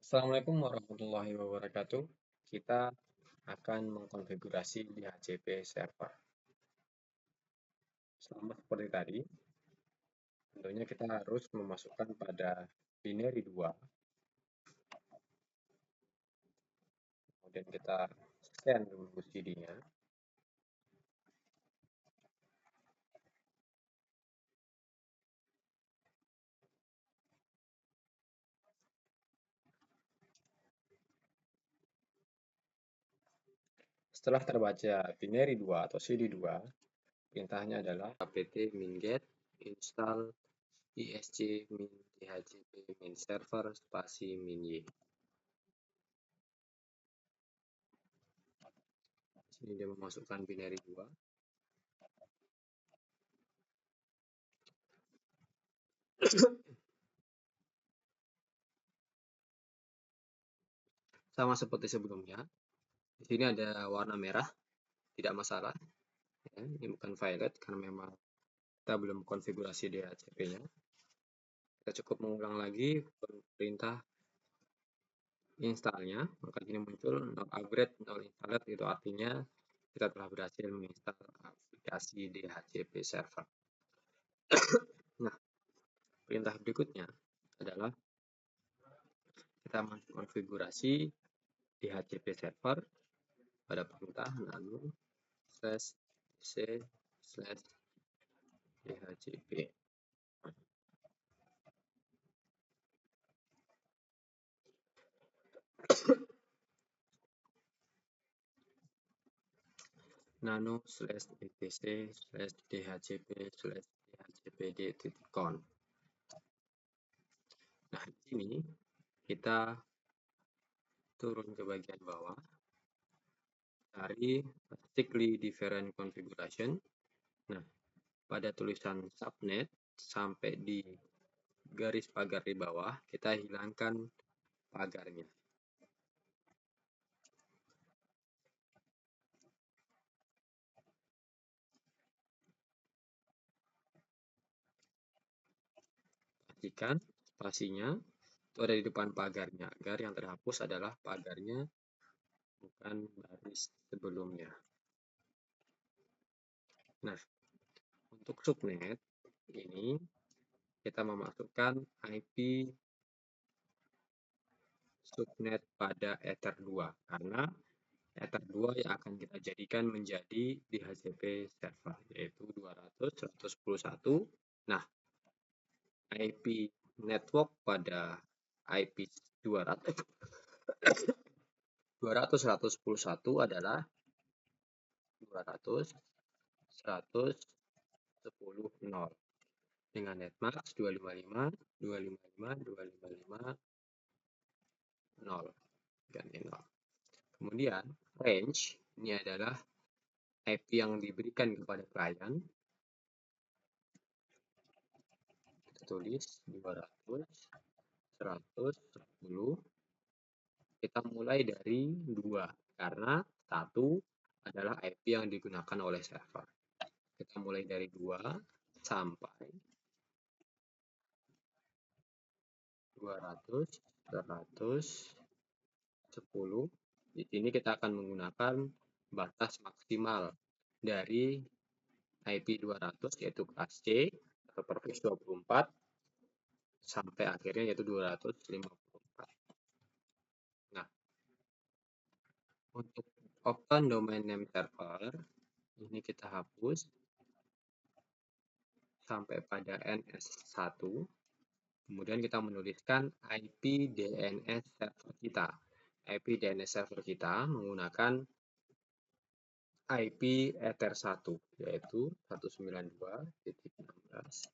Assalamualaikum warahmatullahi wabarakatuh. Kita akan mengkonfigurasi DHCP server. Sama seperti tadi, tentunya kita harus memasukkan pada binary 2, kemudian kita scan dulu CD-nya. Setelah terbaca binary 2 atau CD2, perintahnya adalah apt min-get install isc min dhcp min server spasi min-y. Sini dia memasukkan binary 2. Sama seperti sebelumnya, di sini ada warna merah, tidak masalah. Ya, ini bukan violet karena memang kita belum konfigurasi DHCP-nya. Kita cukup mengulang lagi perintah installnya, maka ini muncul no upgrade, no installed, itu artinya kita telah berhasil menginstal aplikasi DHCP server. Nah, perintah berikutnya adalah kita mengkonfigurasi DHCP server pada perintah nano /c/dhcp. nano/etc/dhcp/dhcpd.conf. Nah, di sini kita turun ke bagian bawah, cari strictly different configuration. Nah, pada tulisan subnet sampai di garis pagar di bawah, kita hilangkan pagarnya. Pastikan spasinya itu ada di depan pagarnya, agar yang terhapus adalah pagarnya, bukan baris sebelumnya. Nah, untuk subnet ini kita memasukkan IP subnet pada Ether 2 karena Ether 2 yang akan kita jadikan menjadi DHCP server, yaitu 200.111. Nah, IP network pada IP 200.111 adalah 200.110.0 dengan netmask 255.255.255.0 ganti 0. Kemudian range ini adalah IP yang diberikan kepada klien. Kita tulis 200.110. Kita mulai dari 2 karena 1 adalah IP yang digunakan oleh server. Kita mulai dari 2 sampai 200.110. Di sini kita akan menggunakan batas maksimal dari IP 200 yaitu kelas C atau perpus 24 sampai akhirnya yaitu 254. Nah, untuk open domain name server ini kita hapus sampai pada NS1. Kemudian kita menuliskan IP DNS server kita. IP DNS server kita menggunakan IP Ether 1, yaitu 192.16.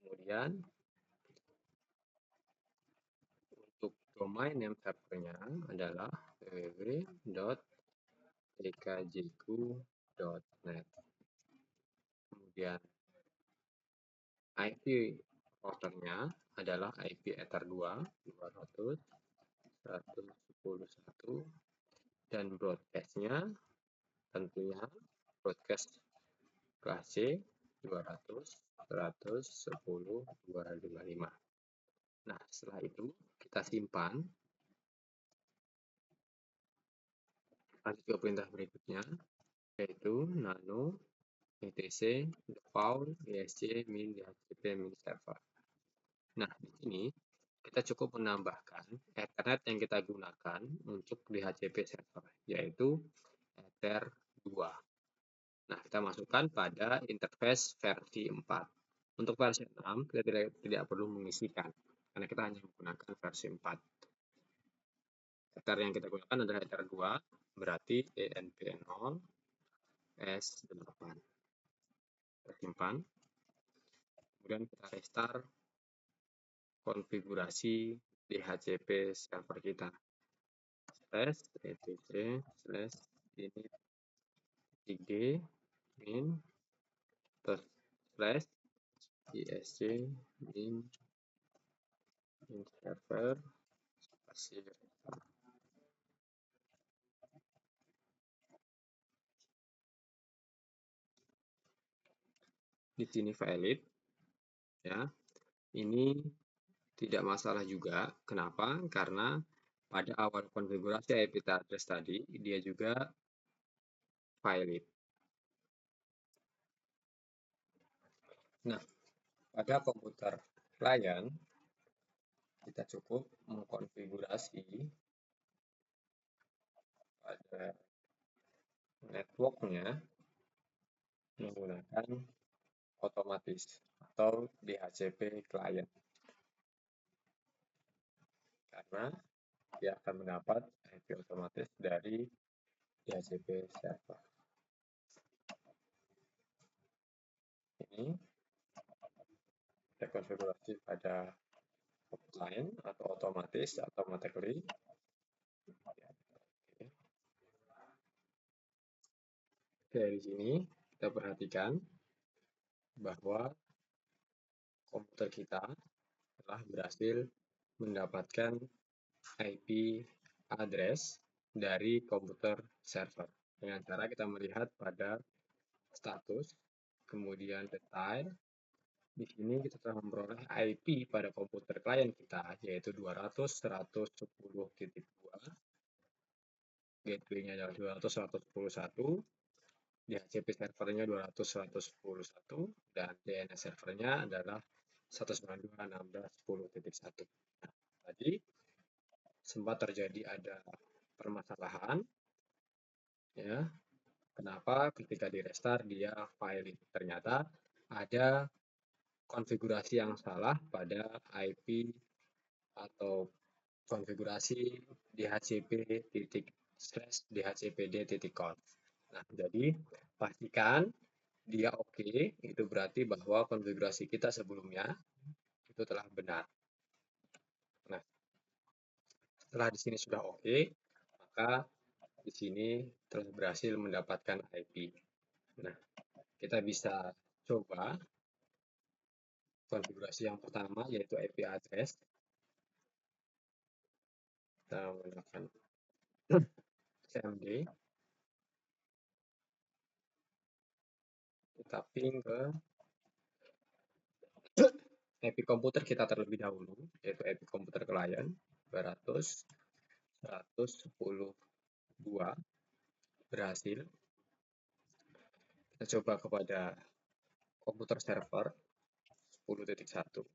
Kemudian untuk domain name servernya adalah www.tkjku.net. Kemudian IP routernya adalah IP Ether 2 200.111 dan broadcastnya tentunya broadcast kelas C 200.110.255. Nah, Setelah itu kita simpan. Lanjut ke perintah berikutnya, yaitu nano etc default esc min dhcp min server. Nah, di sini kita cukup menambahkan Ethernet yang kita gunakan untuk DHCP server, yaitu Ether 2. Nah, kita masukkan pada interface versi 4. Untuk versi 6, kita tidak perlu mengisikan, karena kita hanya menggunakan versi 4. Ether yang kita gunakan adalah Ether 2, berarti ENP0 S8. Kita simpan, kemudian kita restart konfigurasi DHCP server kita. /etc/init d min terus /isc min server spasi. Di sini valid, ya. Ini tidak masalah juga. Kenapa? Karena pada awal konfigurasi IP address tadi, dia juga valid. Nah, pada komputer klien, kita cukup mengkonfigurasi pada networknya menggunakan otomatis atau DHCP client, karena dia akan mendapat IP otomatis dari DHCP server. Ini kita konfigurasi pada client atau otomatis automatically. Oke, di sini kita perhatikan bahwa komputer kita telah berhasil mendapatkan IP address dari komputer server. Dengan cara kita melihat pada status, kemudian detail. Di sini kita telah memperoleh IP pada komputer klien kita, yaitu 200.110.2, gateway-nya adalah 200.110.1, DHCP servernya 200.110.1, dan DNS servernya adalah 192.16.10.1. Nah, tadi sempat terjadi ada permasalahan, ya. Kenapa ketika di restart dia valid? Ternyata ada konfigurasi yang salah pada IP atau konfigurasi dhcp/dhcpd.conf. Nah, jadi pastikan dia oke, itu berarti bahwa konfigurasi kita sebelumnya itu telah benar. Nah, setelah di sini sudah oke, maka di sini telah berhasil mendapatkan IP. Nah, kita bisa coba konfigurasi yang pertama, yaitu IP address. Kita menggunakan cmd, kita ping ke IP komputer kita terlebih dahulu, yaitu IP komputer klien 200.110.2, berhasil. Kita coba kepada komputer server 10.1,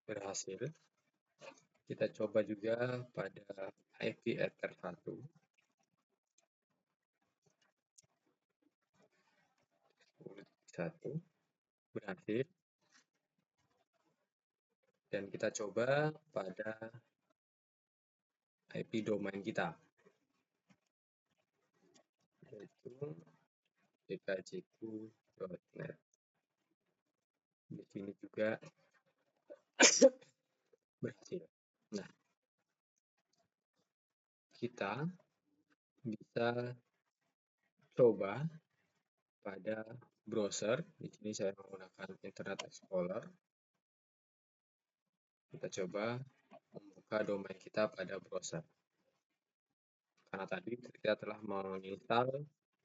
berhasil. Kita coba juga pada IP Ether 1, 10.1, berhasil. Dan kita coba pada IP domain kita, yaitu dkjku.net. Di sini juga berhasil. Nah, kita bisa coba pada browser. Di sini saya menggunakan Internet Explorer. Kita coba membuka domain kita pada browser. Karena tadi kita telah menginstal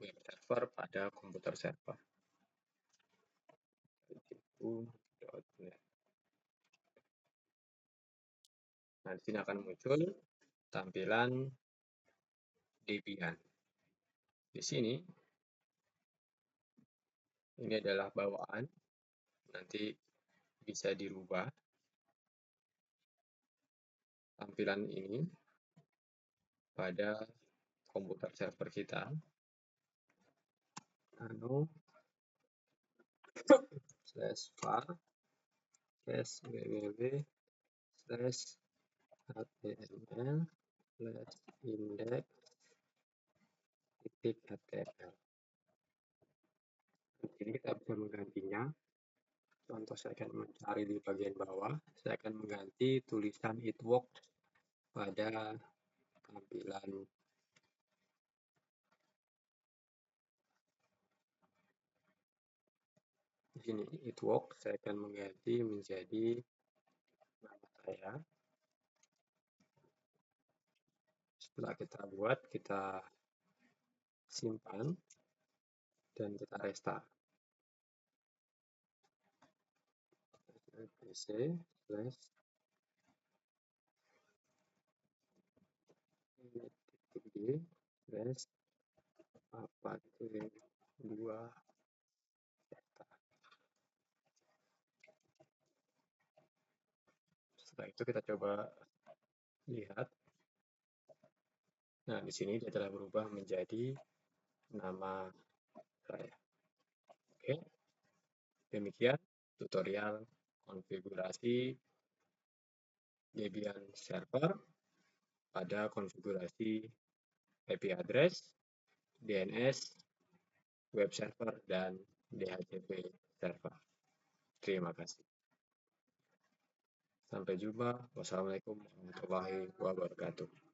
web server pada komputer server. Nah, di sini akan muncul tampilan Debian. Di sini, ini adalah bawaan, nanti bisa dirubah tampilan ini pada komputer server kita. /var www/html/index.html. Ini kita bisa menggantinya. Contoh, saya akan mencari di bagian bawah. Saya akan mengganti tulisan "it works" pada tampilan di sini. "It works" saya akan mengganti menjadi nama saya. Setelah kita buat, kita simpan dan kita restart. pc/d/4.2. Setelah itu kita coba lihat. Nah, di sini dia telah berubah menjadi nama saya. Oke, demikian tutorial konfigurasi Debian Server pada konfigurasi IP address, DNS, web server, dan DHCP server. Terima kasih. Sampai jumpa. Wassalamualaikum warahmatullahi wabarakatuh.